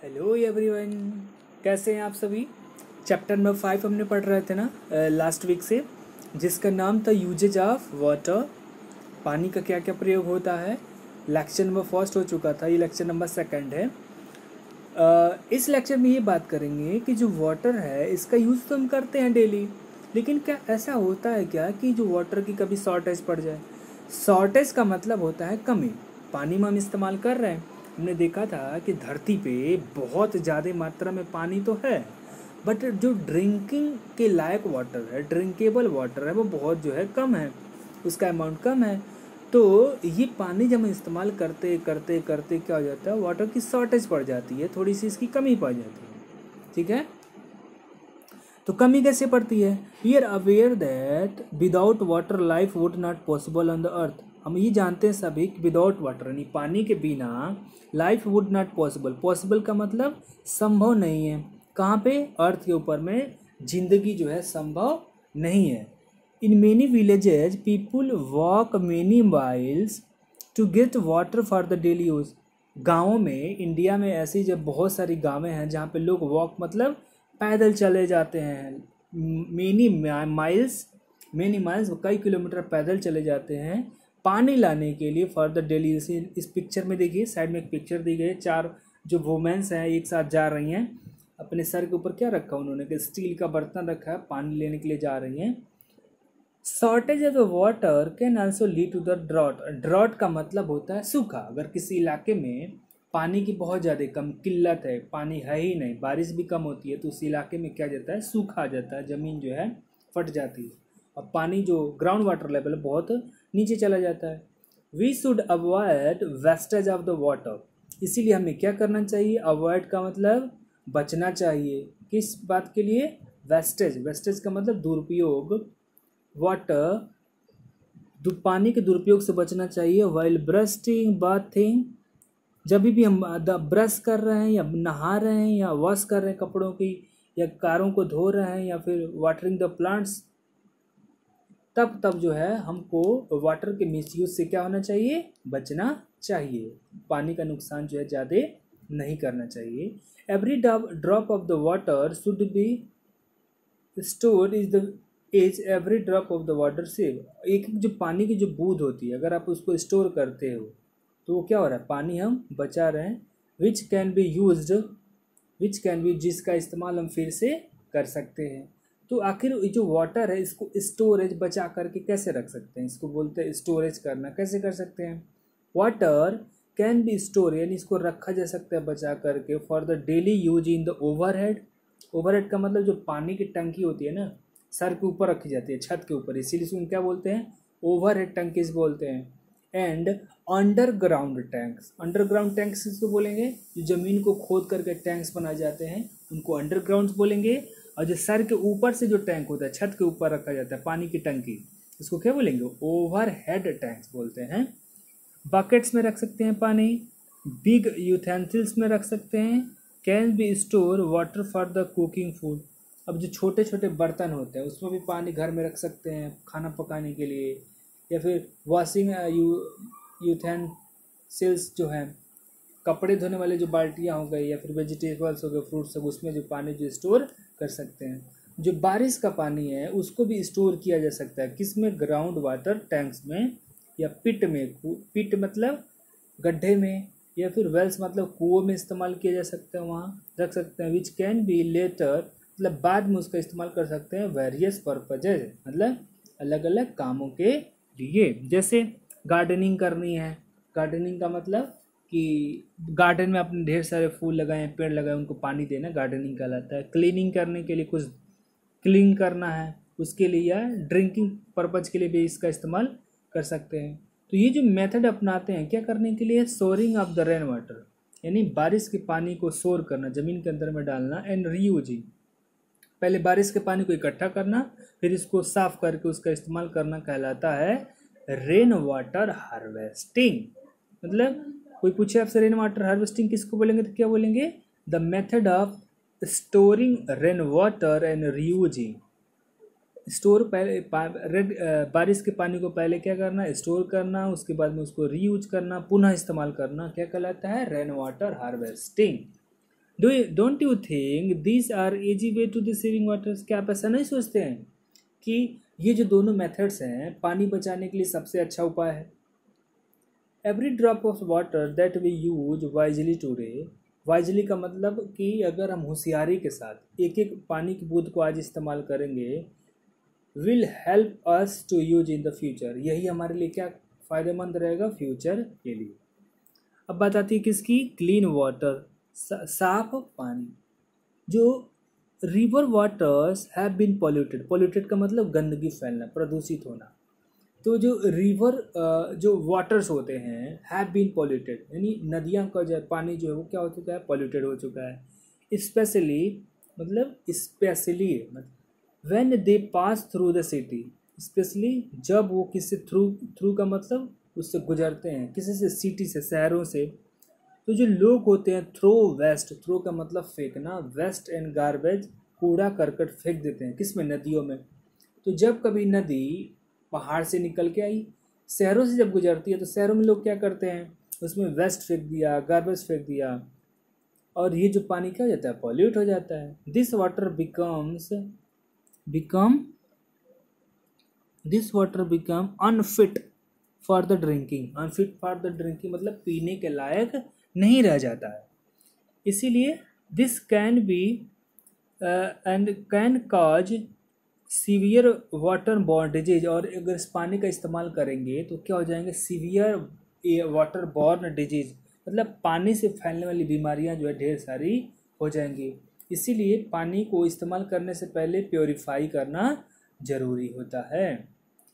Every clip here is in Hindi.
हेलो एवरीवन, कैसे हैं आप सभी। चैप्टर नंबर 5 हमने पढ़ रहे थे ना लास्ट वीक से, जिसका नाम था यूजेज ऑफ वाटर। पानी का क्या क्या प्रयोग होता है। लेक्चर नंबर फर्स्ट हो चुका था, ये लेक्चर नंबर सेकंड है। इस लेक्चर में ये बात करेंगे कि जो वाटर है इसका यूज़ तो हम करते हैं डेली, लेकिन क्या ऐसा होता है क्या कि जो वाटर की कभी शॉर्टेज पड़ जाए। शॉर्टेज का मतलब होता है कमी। पानी में हम इस्तेमाल कर रहे हैं, हमने देखा था कि धरती पे बहुत ज़्यादा मात्रा में पानी तो है, बट जो ड्रिंकिंग के लायक वाटर है, ड्रिंकेबल वाटर है, वो बहुत जो है कम है, उसका अमाउंट कम है। तो ये पानी जब हम इस्तेमाल करते करते करते क्या हो जाता है, वाटर की शॉर्टेज पड़ जाती है, थोड़ी सी इसकी कमी पड़ जाती है। ठीक है, तो कमी कैसे पड़ती है। We are aware that without water life would not possible on the earth. हम ये जानते हैं सभी कि विदाउट वाटर यानी पानी के बिना life would not possible. Possible का मतलब संभव नहीं है। कहाँ पे, अर्थ के ऊपर में जिंदगी जो है संभव नहीं है। In many villages people walk many miles to get water for the daily use. गाँवों में, इंडिया में ऐसी जब बहुत सारी गाँवें हैं जहाँ पे लोग वॉक मतलब पैदल चले जाते हैं। मेनी माइल्स कई किलोमीटर पैदल चले जाते हैं पानी लाने के लिए फॉर द डेली। जैसे इस पिक्चर में देखिए, साइड में एक पिक्चर दी गई है, 4 जो वुमेन्स हैं एक साथ जा रही हैं। अपने सर के ऊपर क्या रखा उन्होंने कि स्टील का बर्तन रखा है, पानी लेने के लिए जा रही हैं। Shortage of the water can also lead to the drought. Drought का मतलब होता है सूखा। अगर किसी इलाके में पानी की बहुत ज़्यादा कम किल्लत है, पानी है ही नहीं, बारिश भी कम होती है, तो उस इलाके में क्या जाता है, सूखा आ जाता है, ज़मीन जो है फट जाती है और पानी जो ग्राउंड वाटर लेवल बहुत नीचे चला जाता है। We should avoid wastage of the water. इसीलिए हमें क्या करना चाहिए, अवॉइड का मतलब बचना चाहिए। किस बात के लिए, वेस्टेज। वेस्टेज का मतलब दुरुपयोग। वाटर पानी के दुरुपयोग से बचना चाहिए। वाइल ब्रशिंग बाथिंग, जब भी हम ब्रश कर रहे हैं या नहा रहे हैं या वॉश कर रहे हैं कपड़ों की, या कारों को धो रहे हैं, या फिर वाटरिंग द प्लांट्स, तब जो है हमको वाटर के मिसयूज से क्या होना चाहिए, बचना चाहिए। पानी का नुकसान जो है ज़्यादा नहीं करना चाहिए। Every drop of the water should be stored is every drop of the water save. एक जो पानी की जो बूंद होती है, अगर आप उसको स्टोर करते हो तो वो क्या हो रहा है, पानी हम बचा रहे हैं। Which can be used, which can be, जिसका इस्तेमाल हम फिर से कर सकते हैं। तो आखिर जो वाटर है इसको स्टोरेज बचा करके कैसे रख सकते हैं, इसको बोलते हैं स्टोरेज करना। कैसे कर सकते हैं, वाटर कैन बी स्टोर, यानी इसको रखा जा सकता है बचा करके for the daily use in the overhead. Overhead का मतलब जो पानी की टंकी होती है ना, सर के ऊपर रखी जाती है, छत के ऊपर, इसीलिए इसको क्या बोलते हैं, ओवरहेड टंकीज बोलते हैं। And underground tanks, underground tanks किसको बोलेंगे, जो ज़मीन को खोद करके टैंक्स बनाए जाते हैं उनको अंडरग्राउंड बोलेंगे। और जो सर के ऊपर से जो टैंक होता है, छत के ऊपर रखा जाता है पानी की टंकी, इसको क्या बोलेंगे, ओवरहेड टैंक्स बोलते हैं। बकेट्स में रख सकते हैं पानी, बिग यूटेंसिल्स में रख सकते हैं। Can be store water for the cooking food. अब जो छोटे छोटे बर्तन होते हैं उसमें भी पानी घर में रख सकते हैं खाना पकाने के लिए, या फिर वॉशिंग यूटेंसिल्स जो हैं, कपड़े धोने वाले जो बाल्टियाँ हो गई, या फिर वेजिटेबल्स हो गए, फ्रूट्स हो गए, उसमें जो पानी जो स्टोर कर सकते हैं। जो बारिश का पानी है उसको भी स्टोर किया जा सकता है, किस में, ग्राउंड वाटर टैंक्स में या पिट में। पिट मतलब गड्ढे में, या फिर वेल्स मतलब कुओं में इस्तेमाल किया जा सकता है, वहाँ रख सकते हैं। विच कैन बी लेटर, मतलब बाद में उसका इस्तेमाल कर सकते हैं। वेरियस पर्पजेज मतलब अलग अलग कामों के लिए, जैसे गार्डनिंग करनी है। गार्डनिंग का मतलब कि गार्डन में आपने ढेर सारे फूल लगाए, पेड़ लगाए, उनको पानी देना गार्डनिंग कहलाता है। क्लीनिंग करने के लिए, कुछ क्लीन करना है उसके लिए, या ड्रिंकिंग पर्पज़ के लिए भी इसका इस्तेमाल कर सकते हैं। तो ये जो मेथड अपनाते हैं क्या करने के लिए, storing of the rain water, यानी बारिश के पानी को स्टोर करना, ज़मीन के अंदर में डालना। एंड रीयूजिंग, पहले बारिश के पानी को इकट्ठा करना, फिर इसको साफ करके उसका इस्तेमाल करना कहलाता है रेन वाटर हार्वेस्टिंग। मतलब कोई पूछे आपसे रेन वाटर हार्वेस्टिंग किसको बोलेंगे, तो क्या बोलेंगे, the method of storing rain water and reusing. Store पहले बारिश के पानी को पहले क्या करना, स्टोर करना, उसके बाद में उसको रीयूज करना, पुनः इस्तेमाल करना, क्या कहलाता है, rain water harvesting. Don't you think this are easy way to the saving water? क्या आप ऐसा नहीं सोचते हैं कि ये जो दोनों मेथड्स हैं पानी बचाने के लिए सबसे अच्छा उपाय है? Every drop of water that we use wisely today, wisely का मतलब कि अगर हम होशियारी के साथ एक एक पानी की बूंद को आज इस्तेमाल करेंगे, will help us to use in the future, यही हमारे लिए क्या फ़ायदेमंद रहेगा फ्यूचर के लिए। अब बात आती है किसकी? क्लीन वाटर, साफ पानी। जो river waters have been polluted, polluted का मतलब गंदगी फैलना, प्रदूषित होना। तो जो रिवर जो वाटर्स होते हैं हैव बीन पॉल्यूटेड, यानी नदियाँ का जो पानी जो है वो क्या हो चुका है? पॉल्यूटेड हो चुका है। स्पेशली मतलब when they pass through the city, specially जब वो किसी थ्रू का मतलब उससे गुजरते हैं, किसी से, सिटी से, शहरों से। तो जो लोग होते हैं थ्रो वेस्ट, थ्रो का मतलब फेंकना, वेस्ट एंड गार्बेज, कूड़ा करकट फेंक देते हैं किस में? नदियों में। तो जब कभी नदी पहाड़ से निकल के आई, शहरों से जब गुजरती है तो शहरों में लोग क्या करते हैं? उसमें वेस्ट फेंक दिया, गार्बेज फेंक दिया, और ये जो पानी क्या हो जाता है? पॉल्यूट हो जाता है। This water become unfit for the drinking, unfit for the drinking मतलब पीने के लायक नहीं रह जाता है। इसीलिए this can be and can cause severe water borne disease, और अगर इस पानी का इस्तेमाल करेंगे तो क्या हो जाएंगे? सीवियर वाटर बॉर्न डिजीज, मतलब पानी से फैलने वाली बीमारियां जो है ढेर सारी हो जाएंगी। इसीलिए पानी को इस्तेमाल करने से पहले प्योरीफाई करना ज़रूरी होता है।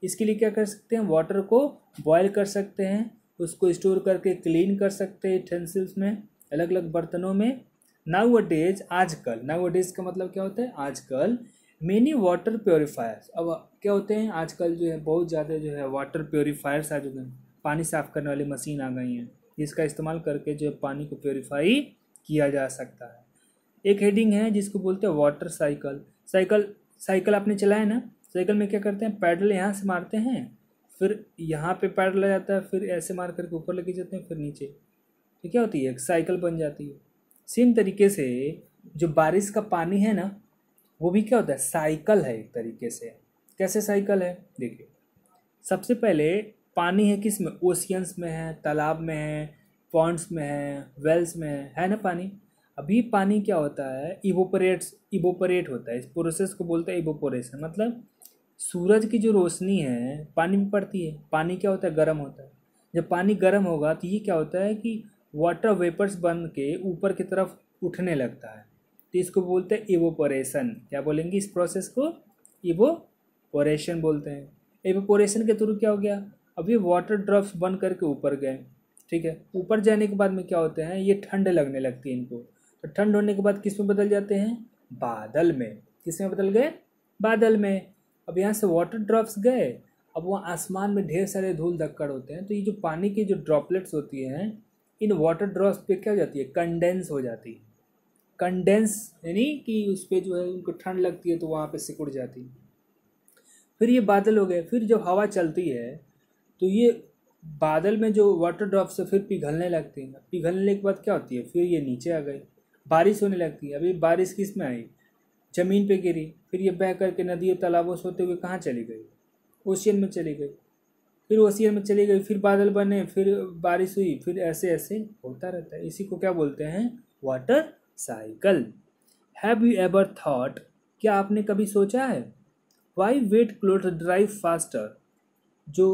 इसके लिए क्या कर सकते हैं? वाटर को बॉयल कर सकते हैं, उसको स्टोर करके क्लीन कर सकते हैं यूटेंसिल्स में, अलग अलग बर्तनों में। नाउअडेज, आजकल, नाउअडेज का मतलब क्या होता है? आजकल। मेनी वाटर प्योरीफायर्स, अब क्या होते हैं आजकल जो है बहुत ज़्यादा जो है वाटर प्योरीफायर्स आ चुके हैं, पानी साफ़ करने वाली मशीन आ गई हैं, जिसका इस्तेमाल करके जो है पानी को प्योरीफाई किया जा सकता है। एक हेडिंग है जिसको बोलते हैं वाटर साइकिल। साइकिल आपने चलाया ना? साइकिल में क्या करते हैं? पैडल यहाँ से मारते हैं, फिर यहाँ पे पैडल आ जाता है, फिर ऐसे मार करके ऊपर लेके जाते हैं, फिर नीचे, तो क्या होती है? एक साइकिल बन जाती है। सेम तरीके से जो बारिश का पानी है ना, वो भी क्या होता है? साइकिल है एक तरीके से। कैसे साइकिल है? देखिए, सबसे पहले पानी है किस में? ओशियंस में है, तालाब में है, पॉन्ड्स में है, वेल्स में है ना पानी। अभी पानी क्या होता है? इवोपरेट होता है, इस प्रोसेस को बोलते हैं इवोपोरेशन। मतलब सूरज की जो रोशनी है पानी में पड़ती है, पानी क्या होता है? गर्म होता है। जब पानी गर्म होगा तो ये क्या होता है कि वाटर वेपर्स बन के ऊपर की तरफ उठने लगता है, तो इसको बोलते हैं इवोपोरेशन। क्या बोलेंगे इस प्रोसेस को? इवोपोरेशन बोलते हैं। इवोपोरेशन के थ्रू क्या हो गया? अब ये वाटर ड्रॉप्स बन करके ऊपर गए, ठीक है। ऊपर जाने के बाद में क्या होते हैं? ये ठंड लगने लगती है इनको, तो ठंड होने के बाद किस में बदल जाते हैं? बादल में। किस में बदल गए? बादल में। अब यहाँ से वाटर ड्रॉप्स गए, अब वहाँ आसमान में ढेर सारे धूल धक्कड़ होते हैं, तो ये जो पानी की जो ड्रॉपलेट्स होती हैं इन वाटर ड्रॉप्स पे क्या हो जाती है? कंडेंस हो जाती है। कंडेंस यानी कि उस पर जो है उनको ठंड लगती है तो वहाँ पे सिकुड़ जाती है। फिर ये बादल हो गए। फिर जब हवा चलती है तो ये बादल में जो वाटर ड्रॉप्स है फिर पिघलने लगती हैं। पिघलने के बाद क्या होती है? फिर ये नीचे आ गई, बारिश होने लगती है। अभी बारिश किस में आई? ज़मीन पे गिरी, फिर ये बह करके नदियों तालाबों से होते हुए कहाँ चली गई? ओशियन में चली गई। फिर ओशियन में चली गई, फिर बादल बने, फिर बारिश हुई, फिर ऐसे ऐसे होता रहता है। इसी को क्या बोलते हैं? Water cycle. Have you ever thought, क्या आपने कभी सोचा है? Y wet cloth dry faster, जो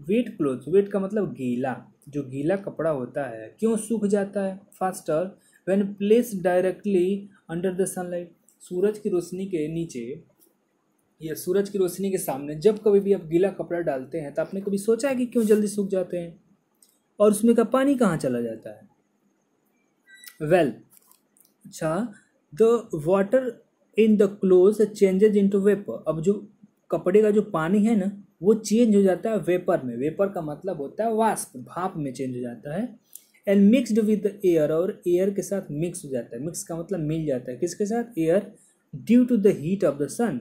वेट क्लोथ, वेट का मतलब गीला, जो गीला कपड़ा होता है क्यों सूख जाता है faster when place directly under the sunlight? सूरज की रोशनी के नीचे या सूरज की रोशनी के सामने जब कभी भी आप गीला कपड़ा डालते हैं तो आपने कभी सोचा है कि क्यों जल्दी सूख जाते हैं? और उसमें का पानी कहाँ चला जाता है? वेल, अच्छा, the water in the cloth changes into vapour. अब जो कपड़े का जो पानी है ना वो चेंज हो जाता है वेपर में। वेपर का मतलब होता है वाष्प, भाप में चेंज हो जाता है। एंड मिक्सड विद एयर, और एयर के साथ मिक्स हो जाता है। मिक्स का मतलब मिल जाता है किसके साथ? Air. Due to the heat of the sun,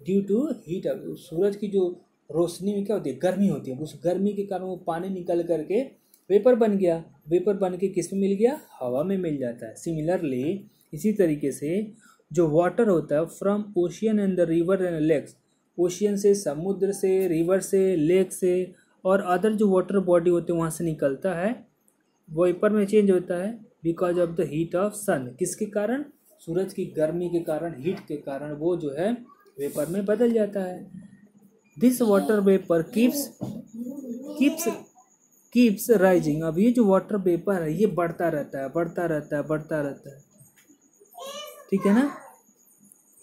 due to heat of, सूरज की जो रोशनी में क्या होती है? गर्मी होती है, उस गर्मी के कारण वो पानी निकल करके वेपर बन गया, वेपर बन के किस में मिल गया, हवा में मिल जाता है। सिमिलरली इसी तरीके से जो वाटर होता है from ocean and the river and lakes, ocean से, समुद्र से, रिवर से, लेक से और अदर जो वाटर बॉडी होते हैं वहाँ से निकलता है, वेपर में चेंज होता है because of the heat of sun. किसके कारण, सूरज की गर्मी के कारण, हीट के कारण वो जो है वेपर में बदल जाता है। This water vapour keeps rising. अब ये जो वाटर वेपर है ये बढ़ता रहता है, बढ़ता रहता है, बढ़ता रहता है, ठीक है ना।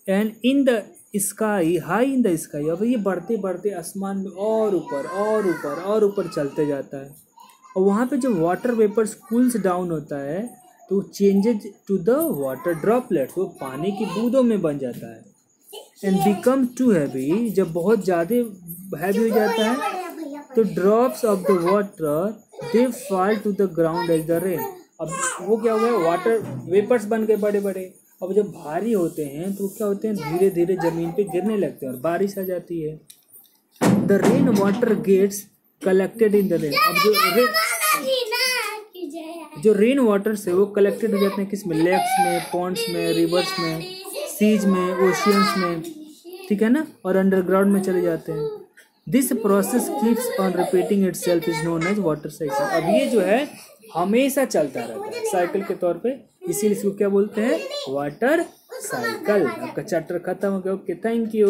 And in the sky, high in the sky, अब ये बढ़ते बढ़ते आसमान में और ऊपर और ऊपर और ऊपर चलते जाता है। और वहाँ पे जो वाटर वेपर्स कूल्स डाउन होता है तो changes to the water droplets, वो पानी की बूंदों में बन जाता है। एंड बिकम टू हैवी, जब बहुत ज़्यादा हैवी हो जाता है तो drops of the water they fall to the ground as the rain. अब वो क्या हो गया, वाटर वेपर्स बन गए बड़े बड़े। अब जब भारी होते हैं तो क्या होते हैं, धीरे धीरे ज़मीन पे गिरने लगते हैं और बारिश आ जाती है। The rain water gets collected in the rain. अब जो रेन वाटर से वो कलेक्टेड हो जाते हैं किस में, लेक्स में, पॉन्ड्स में, रिवर्स में, सीज में, ओशियंस में, ठीक है ना, और अंडरग्राउंड में चले जाते हैं। This process keeps on repeating itself is known as water cycle. अब ये जो है हमेशा चलता रहता है साइकिल के तौर पे, इसीलिए इसको क्या बोलते हैं, वाटर साइकिल। आपका चैप्टर खत्म हो गया। Okay, thank you.